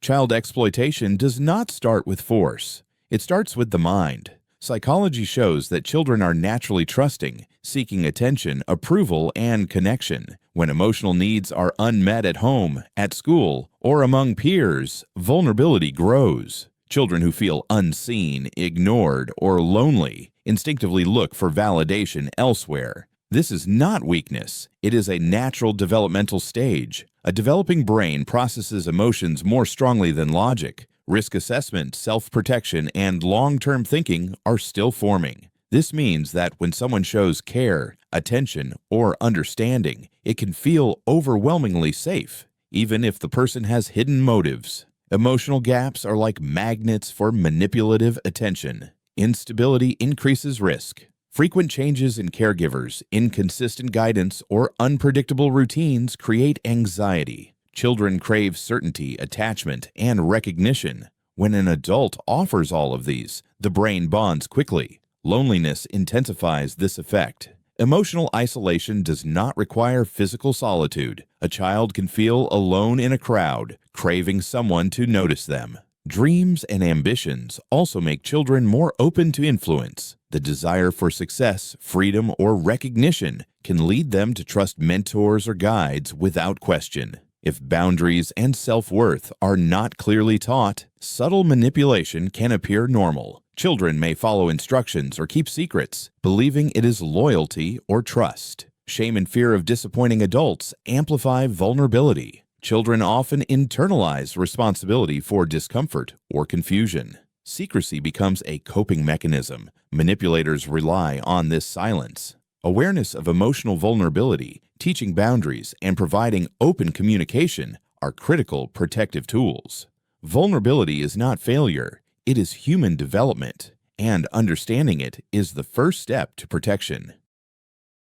Child exploitation does not start with force. It starts with the mind. Psychology shows that children are naturally trusting, seeking attention, approval, and connection. When emotional needs are unmet at home, at school, or among peers, vulnerability grows. Children who feel unseen, ignored, or lonely instinctively look for validation elsewhere. This is not weakness. It is a natural developmental stage. A developing brain processes emotions more strongly than logic. Risk assessment, self-protection, and long-term thinking are still forming. This means that when someone shows care, attention, or understanding, it can feel overwhelmingly safe, even if the person has hidden motives. Emotional gaps are like magnets for manipulative attention. Instability increases risk. Frequent changes in caregivers, inconsistent guidance, or unpredictable routines create anxiety. Children crave certainty, attachment, and recognition. When an adult offers all of these, the brain bonds quickly. Loneliness intensifies this effect. Emotional isolation does not require physical solitude. A child can feel alone in a crowd, craving someone to notice them. Dreams and ambitions also make children more open to influence. The desire for success, freedom, or recognition can lead them to trust mentors or guides without question. If boundaries and self-worth are not clearly taught, subtle manipulation can appear normal. Children may follow instructions or keep secrets, believing it is loyalty or trust. Shame and fear of disappointing adults amplify vulnerability. Children often internalize responsibility for discomfort or confusion. Secrecy becomes a coping mechanism. Manipulators rely on this silence. Awareness of emotional vulnerability, teaching boundaries, and providing open communication are critical protective tools. Vulnerability is not failure, it is human development, and understanding it is the first step to protection.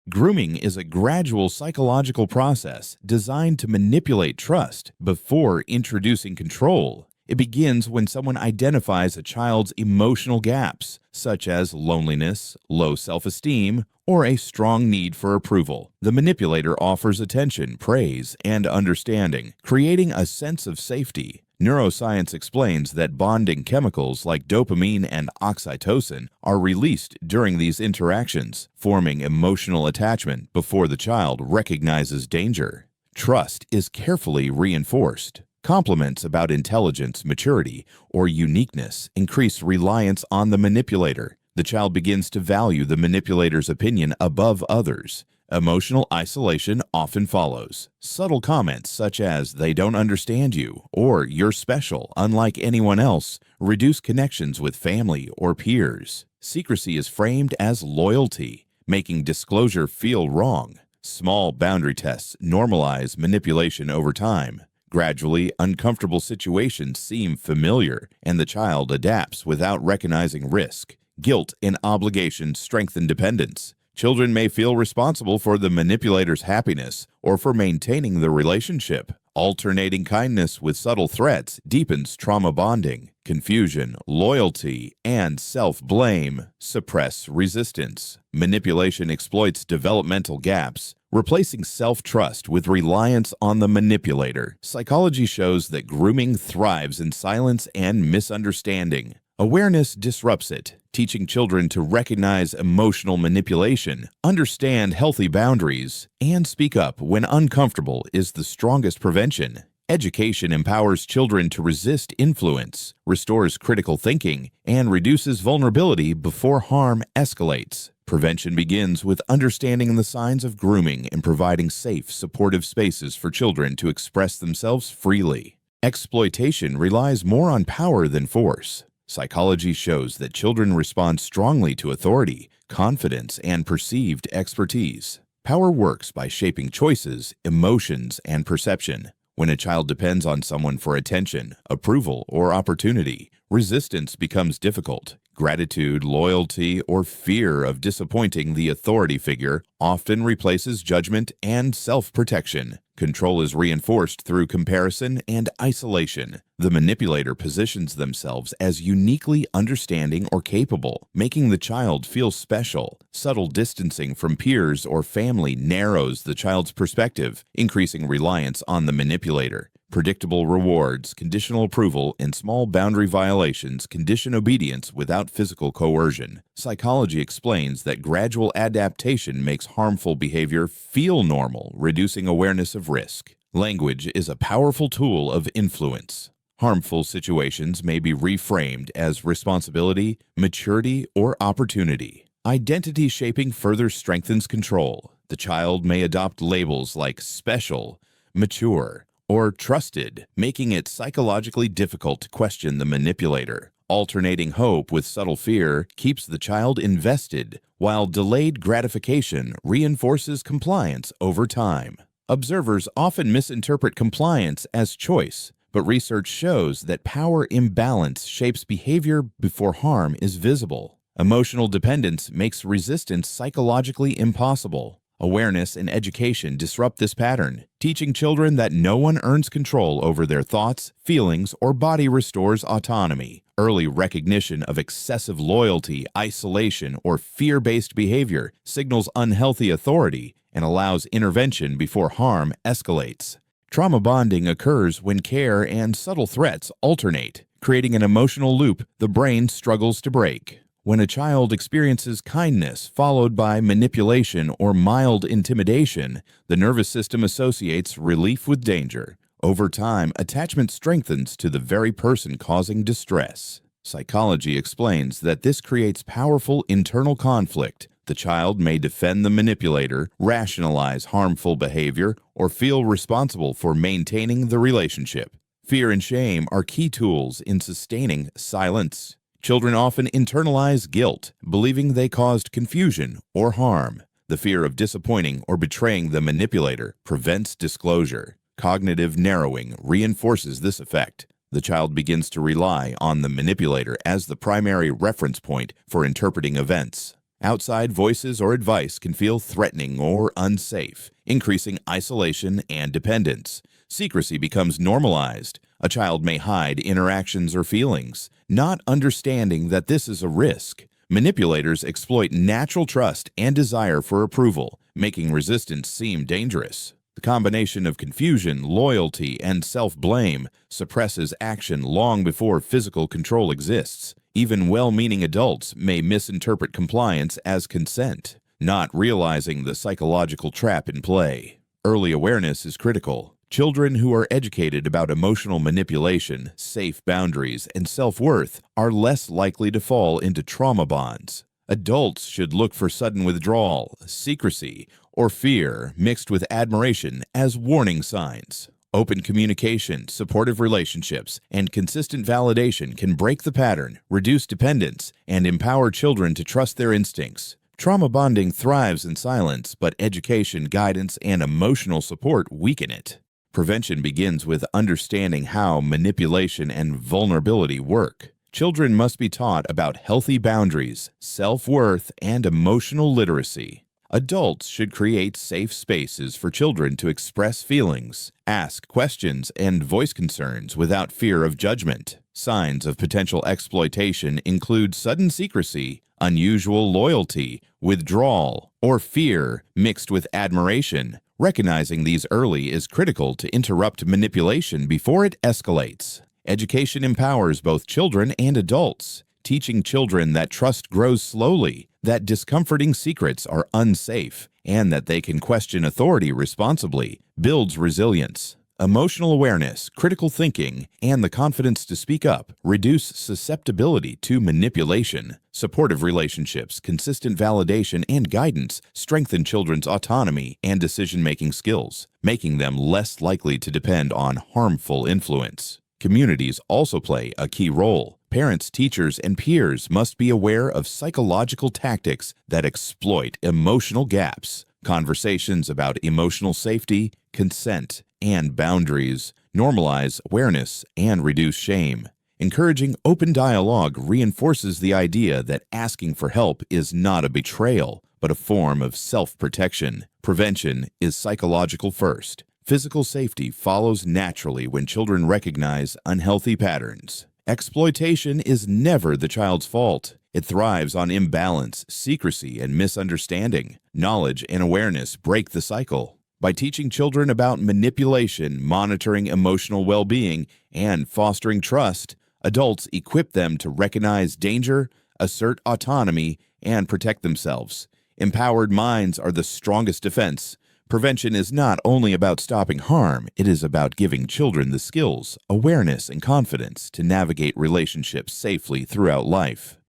Grooming is a gradual psychological process designed to manipulate trust before introducing control. It begins when someone identifies a child's emotional gaps, such as loneliness, low self-esteem, or a strong need for approval. The manipulator offers attention, praise, and understanding, creating a sense of safety. Neuroscience explains that bonding chemicals like dopamine and oxytocin are released during these interactions, forming emotional attachment before the child recognizes danger. Trust is carefully reinforced. Compliments about intelligence, maturity, or uniqueness increase reliance on the manipulator. The child begins to value the manipulator's opinion above others. Emotional isolation often follows. Subtle comments such as "they don't understand you" or "you're special, unlike anyone else" reduce connections with family or peers. Secrecy is framed as loyalty, making disclosure feel wrong. Small boundary tests normalize manipulation over time. Gradually, uncomfortable situations seem familiar, and the child adapts without recognizing risk. Guilt and obligation strengthen dependence. Children may feel responsible for the manipulator's happiness or for maintaining the relationship. Alternating kindness with subtle threats deepens trauma bonding. Confusion, loyalty, and self-blame suppress resistance. Manipulation exploits developmental gaps, replacing self-trust with reliance on the manipulator. Psychology shows that grooming thrives in silence and misunderstanding. Awareness disrupts it, teaching children to recognize emotional manipulation, understand healthy boundaries, and speak up when uncomfortable is the strongest prevention. Education empowers children to resist influence, restores critical thinking, and reduces vulnerability before harm escalates. Prevention begins with understanding the signs of grooming and providing safe, supportive spaces for children to express themselves freely. Exploitation relies more on power than force. Psychology shows that children respond strongly to authority, confidence, and perceived expertise. Power works by shaping choices, emotions, and perception. When a child depends on someone for attention, approval, or opportunity, resistance becomes difficult. Gratitude, loyalty, or fear of disappointing the authority figure often replaces judgment and self-protection. Control is reinforced through comparison and isolation. The manipulator positions themselves as uniquely understanding or capable, making the child feel special. Subtle distancing from peers or family narrows the child's perspective, increasing reliance on the manipulator. Predictable rewards, conditional approval, and small boundary violations condition obedience without physical coercion. Psychology explains that gradual adaptation makes harmful behavior feel normal, reducing awareness of risk. Language is a powerful tool of influence. Harmful situations may be reframed as responsibility, maturity, or opportunity. Identity shaping further strengthens control. The child may adopt labels like special, mature, or trusted, making it psychologically difficult to question the manipulator. Alternating hope with subtle fear keeps the child invested, while delayed gratification reinforces compliance over time. Observers often misinterpret compliance as choice, but research shows that power imbalance shapes behavior before harm is visible. Emotional dependence makes resistance psychologically impossible. Awareness and education disrupt this pattern, teaching children that no one earns control over their thoughts, feelings, or body restores autonomy. Early recognition of excessive loyalty, isolation, or fear-based behavior signals unhealthy authority and allows intervention before harm escalates. Trauma bonding occurs when care and subtle threats alternate, creating an emotional loop the brain struggles to break. When a child experiences kindness followed by manipulation or mild intimidation, the nervous system associates relief with danger. Over time, attachment strengthens to the very person causing distress. Psychology explains that this creates powerful internal conflict. The child may defend the manipulator, rationalize harmful behavior, or feel responsible for maintaining the relationship. Fear and shame are key tools in sustaining silence. Children often internalize guilt, believing they caused confusion or harm. The fear of disappointing or betraying the manipulator prevents disclosure. Cognitive narrowing reinforces this effect. The child begins to rely on the manipulator as the primary reference point for interpreting events. Outside voices or advice can feel threatening or unsafe, increasing isolation and dependence. Secrecy becomes normalized. A child may hide interactions or feelings, not understanding that this is a risk. Manipulators exploit natural trust and desire for approval, making resistance seem dangerous. The combination of confusion, loyalty, and self-blame suppresses action long before physical control exists. Even well-meaning adults may misinterpret compliance as consent, not realizing the psychological trap in play. Early awareness is critical. Children who are educated about emotional manipulation, safe boundaries, and self-worth are less likely to fall into trauma bonds. Adults should look for sudden withdrawal, secrecy, or fear mixed with admiration as warning signs. Open communication, supportive relationships, and consistent validation can break the pattern, reduce dependence, and empower children to trust their instincts. Trauma bonding thrives in silence, but education, guidance, and emotional support weaken it. Prevention begins with understanding how manipulation and vulnerability work. Children must be taught about healthy boundaries, self-worth, and emotional literacy. Adults should create safe spaces for children to express feelings, ask questions, and voice concerns without fear of judgment. Signs of potential exploitation include sudden secrecy, unusual loyalty, withdrawal, or fear mixed with admiration. Recognizing these early is critical to interrupt manipulation before it escalates. Education empowers both children and adults, teaching children that trust grows slowly, that discomforting secrets are unsafe, and that they can question authority responsibly, builds resilience. Emotional awareness, critical thinking, and the confidence to speak up reduce susceptibility to manipulation. Supportive relationships, consistent validation, and guidance strengthen children's autonomy and decision-making skills, making them less likely to depend on harmful influence. Communities also play a key role. Parents, teachers, and peers must be aware of psychological tactics that exploit emotional gaps. Conversations about emotional safety, consent, and boundaries normalize awareness and reduce shame. Encouraging open dialogue reinforces the idea that asking for help is not a betrayal, but a form of self-protection. Prevention is psychological first. Physical safety follows naturally when children recognize unhealthy patterns. Exploitation is never the child's fault. It thrives on imbalance, secrecy, and misunderstanding. Knowledge and awareness break the cycle. By teaching children about manipulation, monitoring emotional well-being, and fostering trust, adults equip them to recognize danger, assert autonomy, and protect themselves. Empowered minds are the strongest defense. Prevention is not only about stopping harm, it is about giving children the skills, awareness, and confidence to navigate relationships safely throughout life.